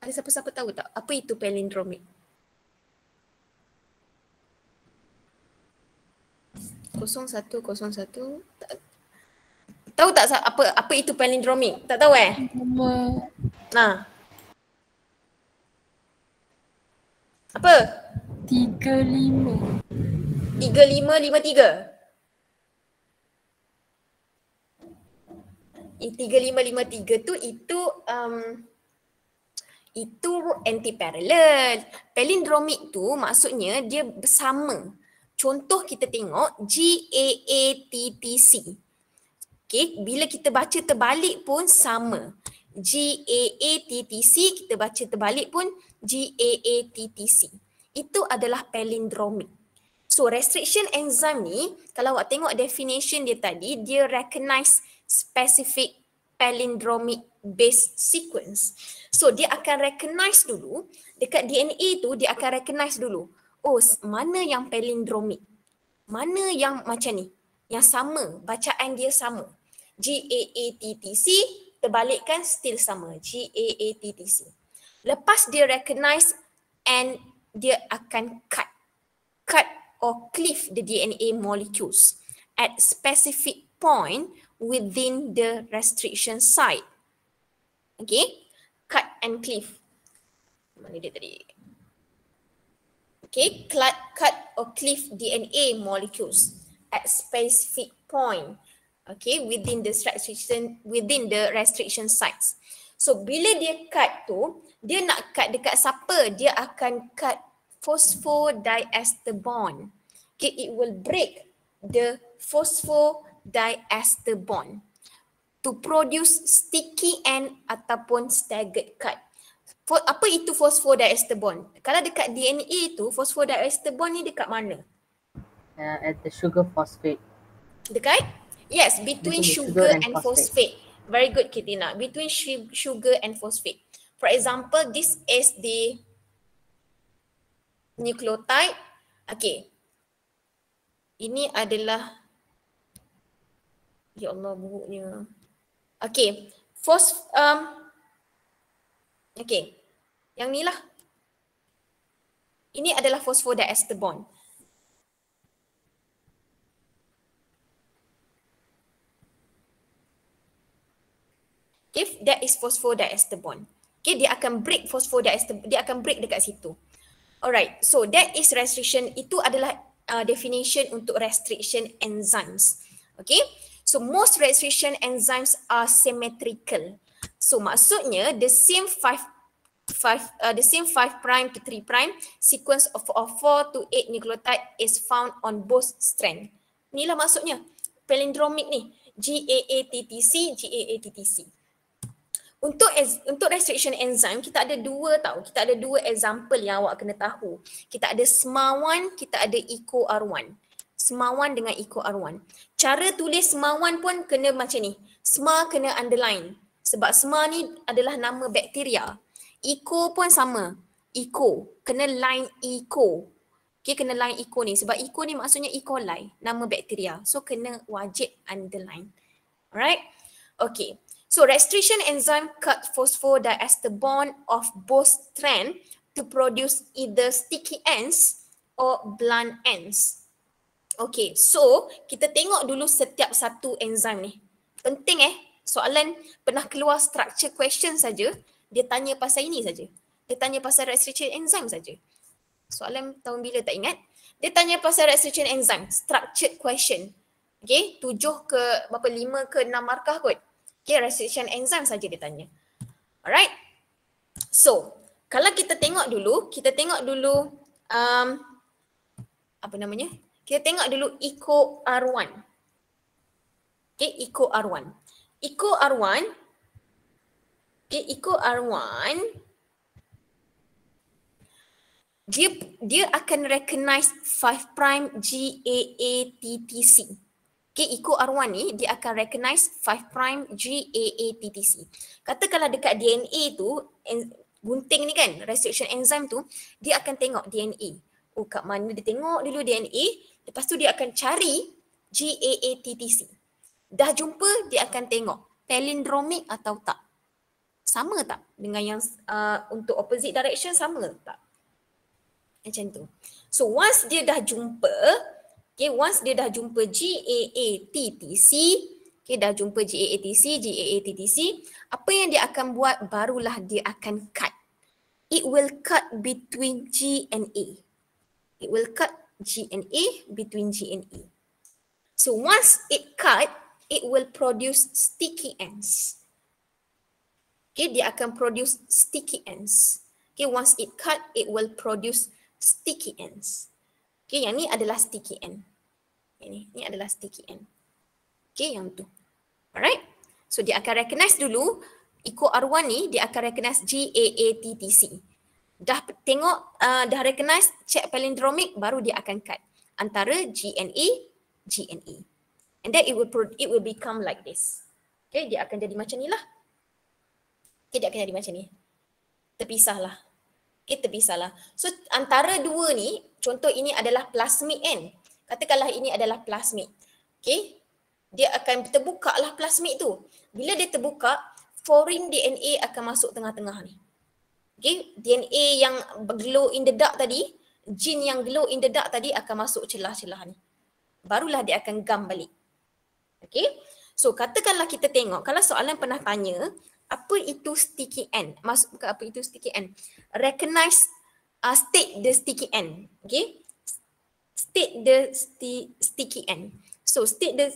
Speaker 1: Ada siapa-siapa tahu tak apa itu palindromic? 0101 tahu tak apa itu palindromic? Tak tahu Nah. Apa?
Speaker 4: 35.
Speaker 1: 3553. 3553 tu itu anti-parallel. Palindromic tu maksudnya dia bersama. Contoh kita tengok GAATTC. Okay, bila kita baca terbalik pun sama. GAATTC, kita baca terbalik pun GAATTC. Itu adalah palindromic. So restriction enzyme ni, kalau awak tengok definition dia tadi, dia recognize specific palindromic base sequence. So dia akan recognize dulu, dekat DNA tu dia akan recognize dulu. Oh, mana yang palindromic? Mana yang macam ni? Yang sama, bacaan dia sama. GAATTC, terbalikkan still sama. GAATTC. Lepas dia recognize and dia akan cut or cleave the DNA molecules at specific point within the restriction site. Okay, cut and cleave. Mana dia tadi? Okay, cut or cleave DNA molecules at specific point. Okay, within the restriction sites. So bila dia cut tu, dia nak cut dekat siapa? Dia akan cut phosphodiester bond. Okay, it will break the phosphodiester bond to produce sticky end ataupun staggered cut. Apa itu phosphodiester bond? Kalau dekat DNA tu, phosphodiester bond ni dekat mana?
Speaker 5: At the sugar phosphate.
Speaker 1: Dekat? Yes, between sugar and phosphate. Very good, Kitina. Between sugar and phosphate. For example, this is the nucleotide. Okay. Ini adalah, ya Allah buruknya. Okay. Okay. Yang ni lah. Ini adalah phosphodiester bond. If that is phosphodiester bond. Okay, dia akan break phosphodiester, dia akan break dekat situ. Alright, so that is restriction. Itu adalah definition untuk restriction enzymes. Okay, so most restriction enzymes are symmetrical. So maksudnya the same 5' to 3' sequence of 4 to 8 nucleotide is found on both strand. Inilah maksudnya palindromic ni, GAATTC, GAATTC. Untuk restriction enzyme, kita ada dua tau. Kita ada dua example yang awak kena tahu. Kita ada SMA1, kita ada EcoR1. SMA1 dengan EcoR1. Cara tulis SMA1 pun kena macam ni. SMA kena underline. Sebab SMA ni adalah nama bakteria. Eco pun sama. Eco. Kena line Eco. Okay, kena line Eco ni. Sebab Eco ni maksudnya E. coli. Nama bakteria. So, kena wajib underline. Alright? Okay. So restriction enzyme cut phosphodiester bond of both strand to produce either sticky ends or blunt ends. Okay, so kita tengok dulu setiap satu enzim ni. Penting soalan pernah keluar structure question saja, dia tanya pasal ini saja. Dia tanya pasal restriction enzyme saja. Soalan tahun bila tak ingat. Dia tanya pasal restriction enzyme, structured question. Okay, 7 ke berapa 5 ke 6 markah kot. Okay, restriction enzyme saja dia tanya. Alright. So, kalau kita tengok dulu apa namanya? Kita tengok dulu EcoR1. Okay, Eco R1. Eco R1, okay, Eco R1, dia akan recognize 5' GAATTC. Okay, Eco R1 ni dia akan recognize 5' GAATTC. Katakanlah dekat DNA tu, gunting ni kan, restriction enzyme tu, dia akan tengok DNA. Oh, kat mana dia tengok dulu DNA, lepas tu dia akan cari GAATTC. Dah jumpa, dia akan tengok palindromic atau tak. Sama tak dengan yang untuk opposite direction, sama tak? Macam tu. So once dia dah jumpa, okay, once dia dah jumpa GAATTC, okay, dah jumpa GAATTC, apa yang dia akan buat, barulah dia akan cut. It will cut between G and A. It will cut G and A between G and A. So once it cut, it will produce sticky ends. Okay, dia akan produce sticky ends. Okay, once it cut, it will produce sticky ends. Okay, yang ni adalah sticky end. Ini adalah sticky end. Okay, yang tu. Alright. So dia akan recognize dulu, Eco R1 ni dia akan recognize GAATTC. Dah tengok, dah recognize, check palindromic, baru dia akan cut antara G and A, G and A. And then it will become like this. Okay, dia akan jadi macam ni lah. Okay, dia akan jadi macam ni. Terpisah lah. Okay, terpisah lah. So antara dua ni, contoh ini adalah plasmid kan. Katakanlah ini adalah plasmid. Okay, dia akan terbuka lah plasmid tu. Bila dia terbuka, foreign DNA akan masuk tengah-tengah ni. Okay, DNA yang glow in the dark tadi, gene yang glow in the dark tadi akan masuk celah-celah ni. Barulah dia akan gam balik. Okay, so katakanlah kita tengok, kalau soalan pernah tanya, apa itu sticky end? Bukan apa itu sticky end. Recognize, state the sticky end. Okay, state the sticky end. So state the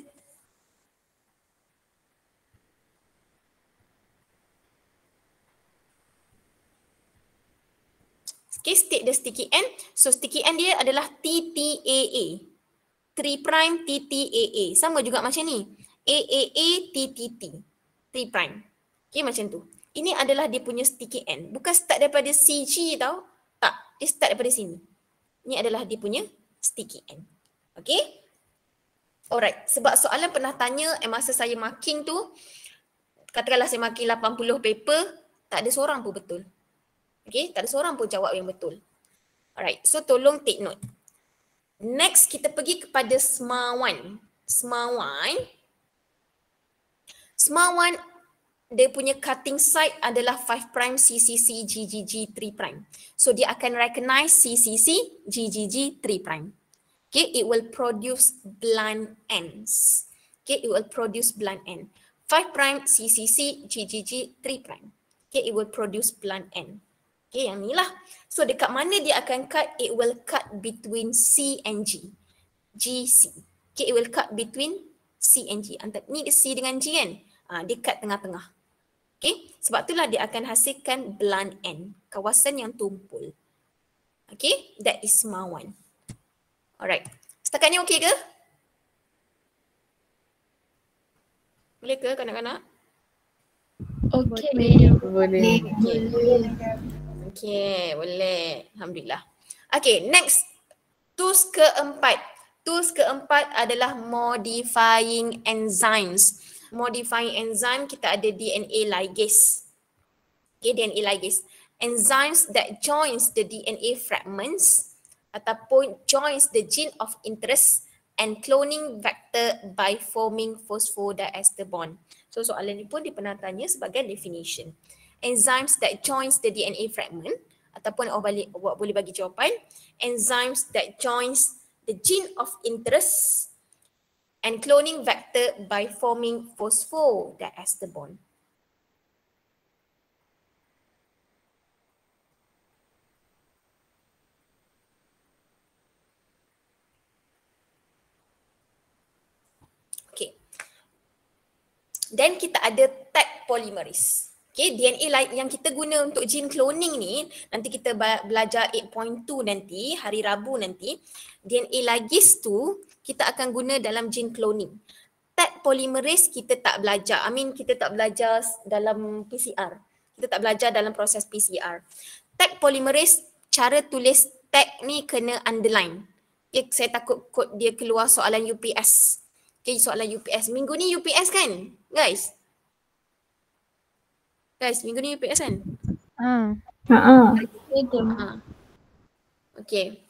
Speaker 1: okay, state the sticky end. So sticky end dia adalah TTAA. 3' TTAA. Sama juga macam ni. AAA TTT. 3'. Okay, macam tu. Ini adalah dia punya sticky end. Bukan start daripada CG tau. Tak, dia start daripada sini. Ini adalah dia punya sticky end. Okay. Alright, sebab soalan pernah tanya masa saya marking tu, katakanlah saya marking 80 paper, tak ada seorang pun betul. Okay, tak ada seorang pun jawab yang betul. Alright, so tolong take note. Next, kita pergi kepada SMAR1. SMAR1, dia punya cutting site adalah 5' CCC GGG 3'. So dia akan recognize CCC GGG 3'. Okay, it will produce blunt ends. Okay, it will produce blunt end. 5' CCC GGG 3'. Okay, it will produce blunt end. Okay, yang ni lah. So dekat mana dia akan cut? It will cut between C and G. GC. Okay, it will cut between C and G. Ni C dengan G kan? Dia cut tengah-tengah. Okay, sebab itulah dia akan hasilkan blunt end. Kawasan yang tumpul. Okay, that is SMAR1. Alright. Setakat ni okey ke? Boleh ke kanak-kanak?
Speaker 4: Okey.
Speaker 5: Boleh.
Speaker 1: Okay, boleh. Alhamdulillah. Okay, next. Tools keempat. Tools keempat adalah modifying enzymes. Modifying enzyme, kita ada DNA ligase. Okay, DNA ligase. Enzymes that joins the DNA fragments ataupun joins the gene of interest and cloning vector by forming phosphodiester bond. So soalan ni pun dia pernah tanya sebagai definition. Enzymes that joins the DNA fragment ataupun awak boleh bagi jawapan enzymes that joins the gene of interest and cloning vector by forming phosphodiester bond. Okay. Then kita ada tag polymerase. Okay, DNA yang kita guna untuk gene cloning ni, nanti kita belajar 8.2 nanti, hari Rabu nanti. DNA ligase tu kita akan guna dalam gene cloning. tag polymerase kita tak belajar. Kita tak belajar dalam PCR. Kita tak belajar dalam proses PCR. Tag polymerase, cara tulis tag ni kena underline. Saya takut kod dia keluar soalan UPS. Okay, soalan UPS. Minggu ni UPS kan, guys? Guys, minggu ni UPS kan? Okay.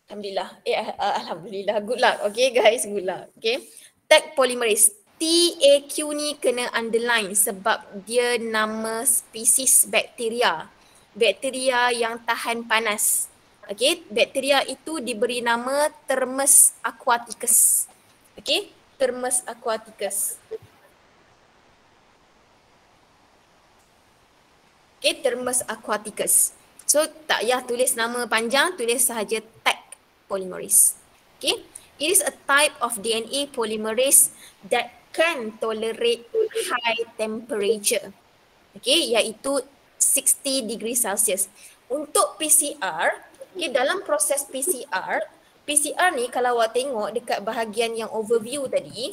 Speaker 1: Alhamdulillah. Alhamdulillah. Good luck. Okay guys, good luck. Okay. Tag polymerase. TAQ ni kena underline sebab dia nama spesies bakteria. Bakteria yang tahan panas. Okay, bakteria itu diberi nama Thermus aquaticus. Okay, Thermus aquaticus. Okay, Thermus aquaticus. So tak payah tulis nama panjang, tulis sahaja tag polymerase. Okay, it is a type of DNA polymerase that can tolerate high temperature. Okay, iaitu 60 degree Celsius. Untuk PCR, okay, dalam proses PCR ni kalau awak tengok dekat bahagian yang overview tadi,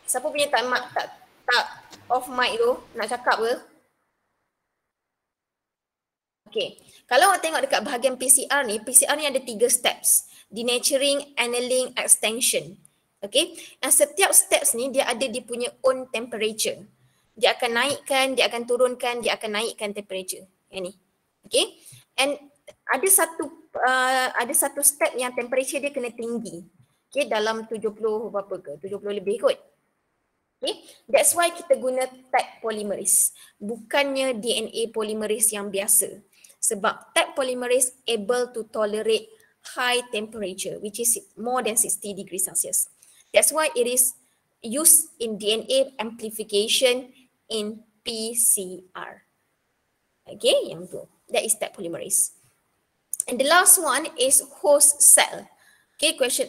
Speaker 1: siapa punya tak off mic tu, nak cakap ke? Okay, kalau awak tengok dekat bahagian PCR ni ada 3 steps. Denaturing, annealing, extension. Okay, dan setiap steps ni dia ada dia punya own temperature. Dia akan naikkan, dia akan turunkan, dia akan naikkan temperature. Yang ni. Okay, and ada satu step yang temperature dia kena tinggi. Okay, dalam 70 berapa ke? 70 lebih kot. Okay, that's why kita guna tag polymerase. Bukannya DNA polymerase yang biasa. Sebab tag polymerase able to tolerate high temperature, which is more than 60 degrees Celsius. That's why it is used in DNA amplification in PCR. Okay, yang tu. That is tag polymerase. And the last one is host cell. Okay, question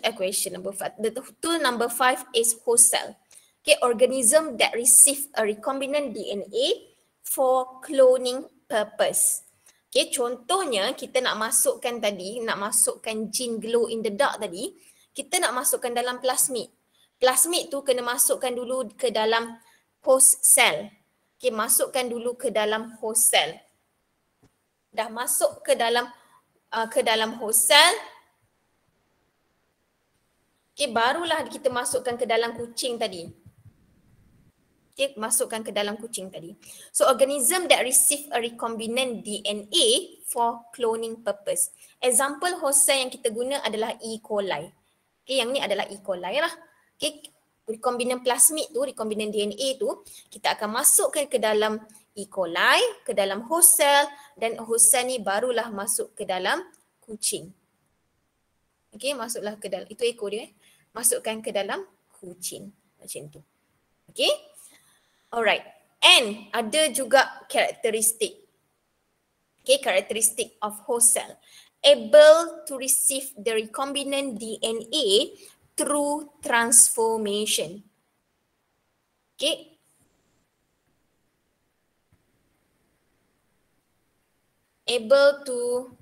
Speaker 1: number 5. The tool number 5 is host cell. Okay, organism that receive a recombinant DNA for cloning purpose. Okay, contohnya kita nak masukkan gene glow in the dark tadi, kita nak masukkan dalam plasmid. Plasmid tu kena masukkan dulu ke dalam host cell. Okay, masukkan dulu ke dalam host cell. Dah masuk ke dalam host cell. Okay, barulah kita masukkan ke dalam kucing tadi. Okay, masukkan ke dalam kucing tadi. So, organism that receive a recombinant DNA for cloning purpose. Example host cell yang kita guna adalah E. coli. Okay, yang ni adalah E. coli lah. Okay, recombinant plasmid tu, recombinant DNA tu, kita akan masukkan ke dalam E. coli, ke dalam host cell, dan host cell ni barulah masuk ke dalam kucing. Okay, masuklah ke dalam, itu ekor dia. Masukkan ke dalam kucing. Macam tu. Okay. Alright. And ada juga karakteristik. Okay, karakteristik of host cell. Able to receive the recombinant DNA through transformation. Okay. Able to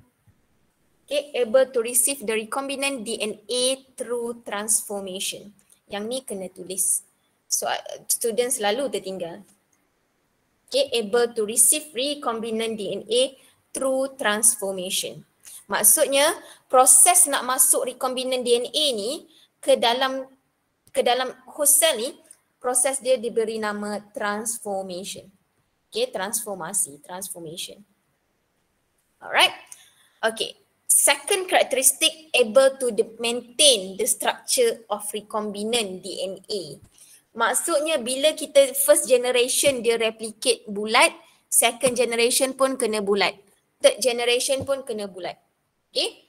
Speaker 1: receive the recombinant DNA through transformation. Yang ni kena tulis. So student selalu tertinggal. Okay, able to receive recombinant DNA through transformation. Maksudnya proses nak masuk recombinant DNA ni ke dalam host cell ni, proses dia diberi nama transformation. Okay, transformation. Alright. Okay. Second characteristic, able to maintain the structure of recombinant DNA. Maksudnya bila kita first generation dia replicate bulat, second generation pun kena bulat, third generation pun kena bulat. Okay?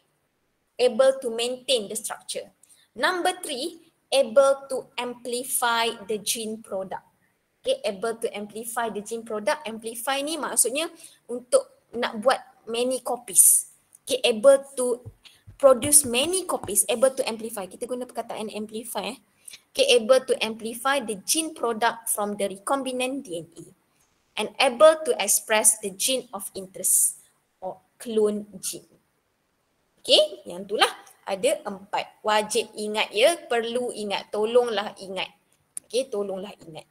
Speaker 1: Able to maintain the structure. Number 3, able to amplify the gene product. Okay, able to amplify the gene product. Amplify ni maksudnya untuk nak buat many copies. Okay, able to produce many copies, able to amplify. Kita guna perkataan amplify. Okay, able to amplify the gene product from the recombinant DNA and able to express the gene of interest or clone gene. Okay, yang itulah Ada 4. Wajib ingat ya, perlu ingat, tolonglah ingat. Okay, tolonglah ingat.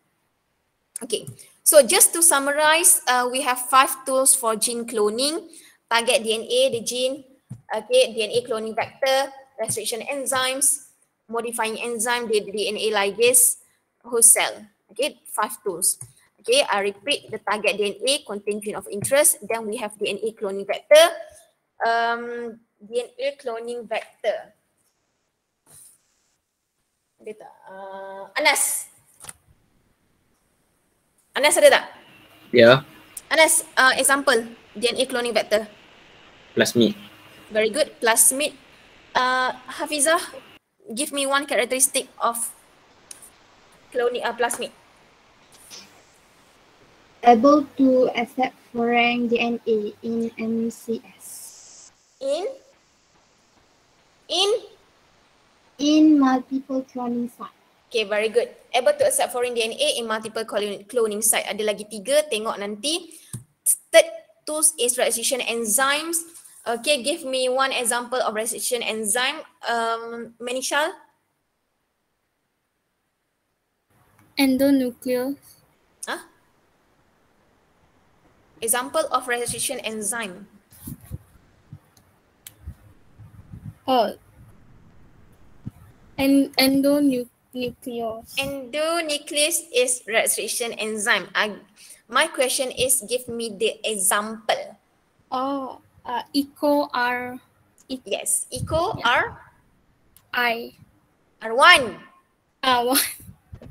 Speaker 1: Okay, so just to summarize, we have 5 tools for gene cloning. Target DNA, the gene, okay, DNA cloning vector, restriction enzymes, modifying enzyme, the DNA ligase, host cell. Okay, 5 tools. Okay, I repeat, the target DNA contain gene of interest. Then we have DNA cloning vector. DNA cloning vector. Ada tak? Anas. Anas ada tak?
Speaker 6: Ya,
Speaker 1: Anas, example DNA cloning vector.
Speaker 6: plasmid.
Speaker 1: Very good. Plasmid. Hafizah, give me one characteristic of cloning plasmid.
Speaker 3: Able to accept foreign DNA in MCS. In multiple cloning site.
Speaker 1: Okay, very good. Able to accept foreign DNA in multiple cloning site. Ada lagi 3, tengok nanti. Third tools is restriction enzymes. Okay, give me one example of restriction enzyme. Manishal?
Speaker 4: Endonuclease.
Speaker 1: Huh? Example of restriction enzyme.
Speaker 4: Oh. Endonuclease.
Speaker 1: Endonuclease is restriction enzyme. My question is, give me the example.
Speaker 4: Oh, EcoR.
Speaker 1: Yes, Eco R
Speaker 4: I.
Speaker 1: R1.
Speaker 4: What?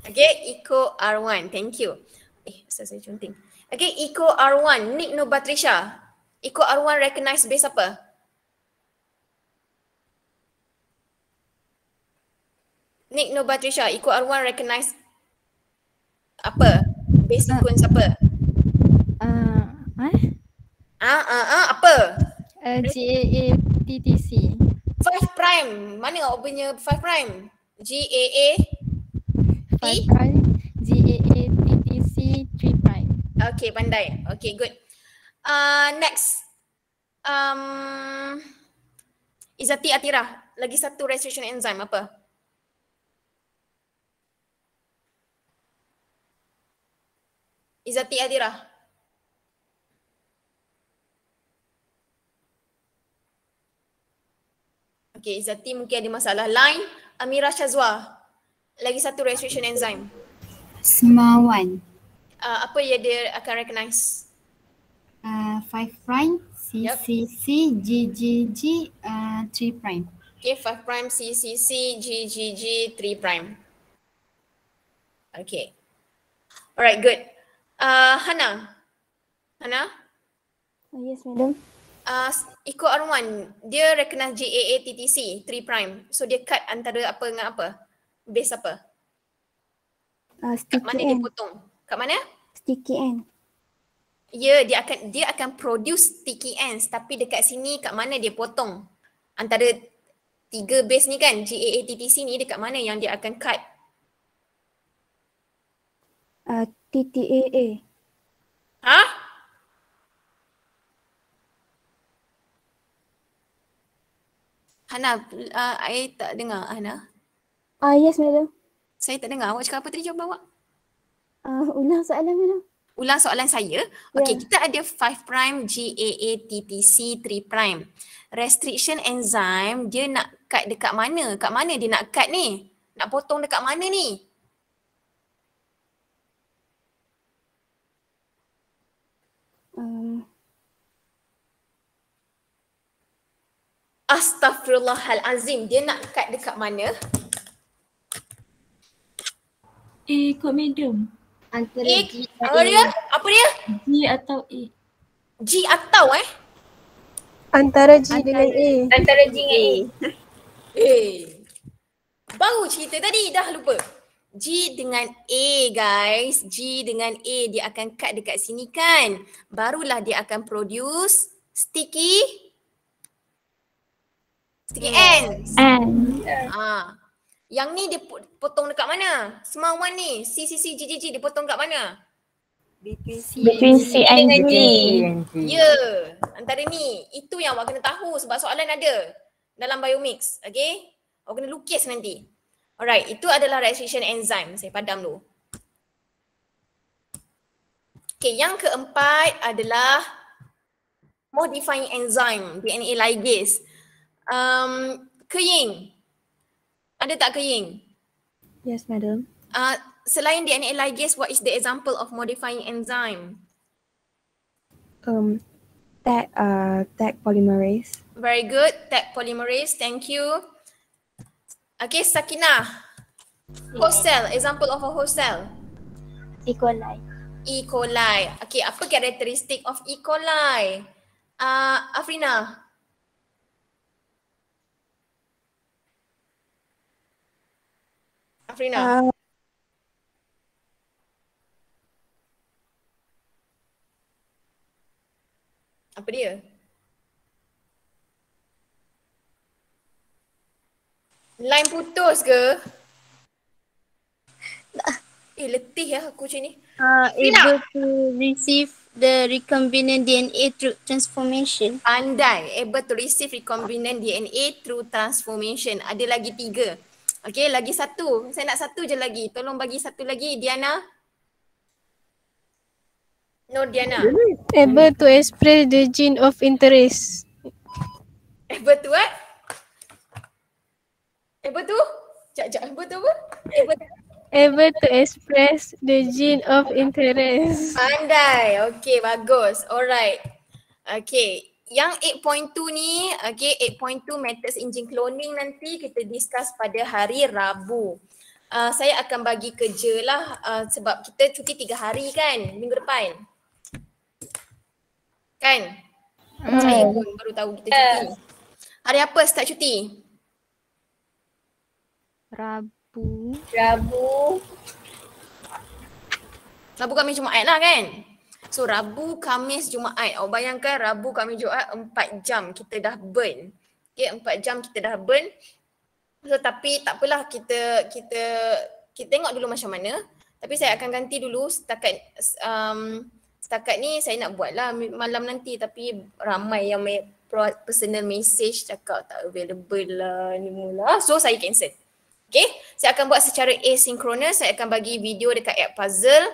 Speaker 1: Okay, Eco R1. Thank you. Saya cunting. Okay, Eco R1. Nick no Batrisha. Eco R1 recognize base apa? Nick no Batrisha. Eco R1 recognize apa? Base sequence apa? Apa?
Speaker 3: GAA-TTC.
Speaker 1: 5 prime. Mana awak punya 5 prime? GAA
Speaker 3: 5 prime. GAA-TTC 3 prime.
Speaker 1: Okay, pandai. Okay, good. Next. Izzati Atirah. Lagi satu restriction enzyme apa? Izzati Atirah. Okay, Izzati mungkin ada masalah line. Amira Shazwa. Lagi satu restriction enzyme.
Speaker 3: SMA1.
Speaker 1: Apa yang dia akan recognize?
Speaker 3: 5 prime. CCC GGG 3 prime.
Speaker 1: Okay, 5 prime CCC GGG 3 prime. Okay. Alright, good. Hana.
Speaker 3: Yes, madam.
Speaker 1: Eco R1, dia recognize GAA-TTC 3 prime. So dia cut antara apa dengan apa? Base apa? Kat
Speaker 3: Sticky
Speaker 1: mana dia
Speaker 3: end.
Speaker 1: potong? Kat mana?
Speaker 3: Sticky end.
Speaker 1: Ya, dia akan produce sticky ends, tapi dekat sini kat mana dia potong? Antara 3 base ni kan, GAA-TTC ni dekat mana yang dia akan cut?
Speaker 3: TTAA.
Speaker 1: Ha? Hana, I tak dengar Hana.
Speaker 3: Yes, madam.
Speaker 1: Saya tak dengar. Awak cakap apa tadi, jawapan awak?
Speaker 3: Ulang soalan, madam.
Speaker 1: Ulang soalan saya. Okey, kita ada 5 prime GAA-TTC 3 prime. Restriction enzyme dia nak cut dekat mana? Kat mana dia nak cut ni? Nak potong dekat mana ni? Astaghfirullahalazim. Dia nak cut dekat mana?
Speaker 7: Kot medium.
Speaker 3: Antara G
Speaker 1: Apa dia? Apa dia?
Speaker 7: G atau A.
Speaker 1: G atau
Speaker 8: Antara G dengan A.
Speaker 1: Antara G dengan A. Baru cerita tadi dah lupa. G dengan A guys. G dengan A dia akan cut dekat sini kan. Barulah dia akan produce sticky ends. Yang ni dia potong dekat mana? SMA1 ni, CCC, GGG dia potong dekat mana?
Speaker 3: between C and G.
Speaker 1: Ya, antara ni. Itu yang awak kena tahu sebab soalan ada. dalam biomix. Okay. Awak kena lukis nanti. Alright, itu adalah registration enzyme. Saya padam dulu. Okay, yang keempat adalah modifying enzyme, DNA ligase. Keying. Ada tak keying?
Speaker 3: Yes, madam.
Speaker 1: Selain DNA ligase, what is the example of modifying enzyme?
Speaker 3: Tag polymerase.
Speaker 1: Very good. Tag polymerase. Thank you. Okay, Sakinah. Host cell. Example of a host cell.
Speaker 3: E. coli.
Speaker 1: E. coli. Okay, apa karakteristik of E. coli? Afrina. Afrina. Apa dia? Line putus ke? Letih ya aku macam ni.
Speaker 9: Able to receive the recombinant DNA through transformation.
Speaker 1: Pandai. Able to receive recombinant DNA through transformation. Ada lagi 3. Okay, lagi 1. Saya nak 1 je lagi. Tolong bagi 1 lagi. Diana. No, Diana.
Speaker 8: Able to express the gene of interest.
Speaker 1: Able to what? Able to? Sekejap. Able to apa?
Speaker 8: Able to express the gene of interest.
Speaker 1: Pandai. Okay, bagus. Alright. Okay. Yang 8.2 ni, okay, 8.2 methods in gene cloning nanti kita discuss pada hari Rabu. Saya akan bagi kerja lah sebab kita cuti 3 hari kan minggu depan. Kan? Saya pun baru tahu kita cuti. Hari apa start cuti?
Speaker 3: Rabu.
Speaker 1: Rabu, Khamis, Jumaat lah kan? So Rabu, Khamis, Jumaat. Awak bayangkan Rabu, Khamis, Jumaat 4 jam kita dah burn. Okay, 4 jam kita dah burn. So tapi tak apalah, kita tengok dulu macam mana. Tapi saya akan ganti dulu setakat ni saya nak buat lah malam nanti, tapi ramai yang personal message cakap tak available lah ni mula. So saya cancel. Okay, saya akan buat secara asynchronous. Saya akan bagi video dekat app puzzle.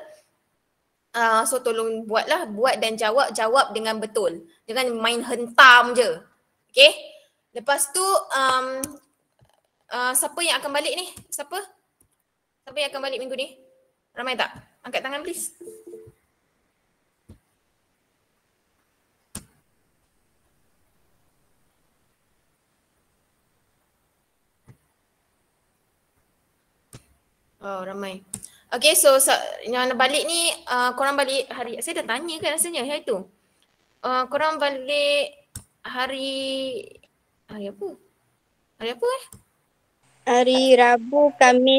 Speaker 1: So tolong buat dan jawab dengan betul. Jangan main hentam je. Okay, lepas tu siapa yang akan balik ni? Siapa yang akan balik minggu ni? Ramai tak? Angkat tangan please. Oh, ramai. Okay, so yang balik ni, korang balik hari, saya dah tanya kan rasanya hari tu. Korang balik hari apa? Hari apa
Speaker 9: Hari Rabu, Khamis,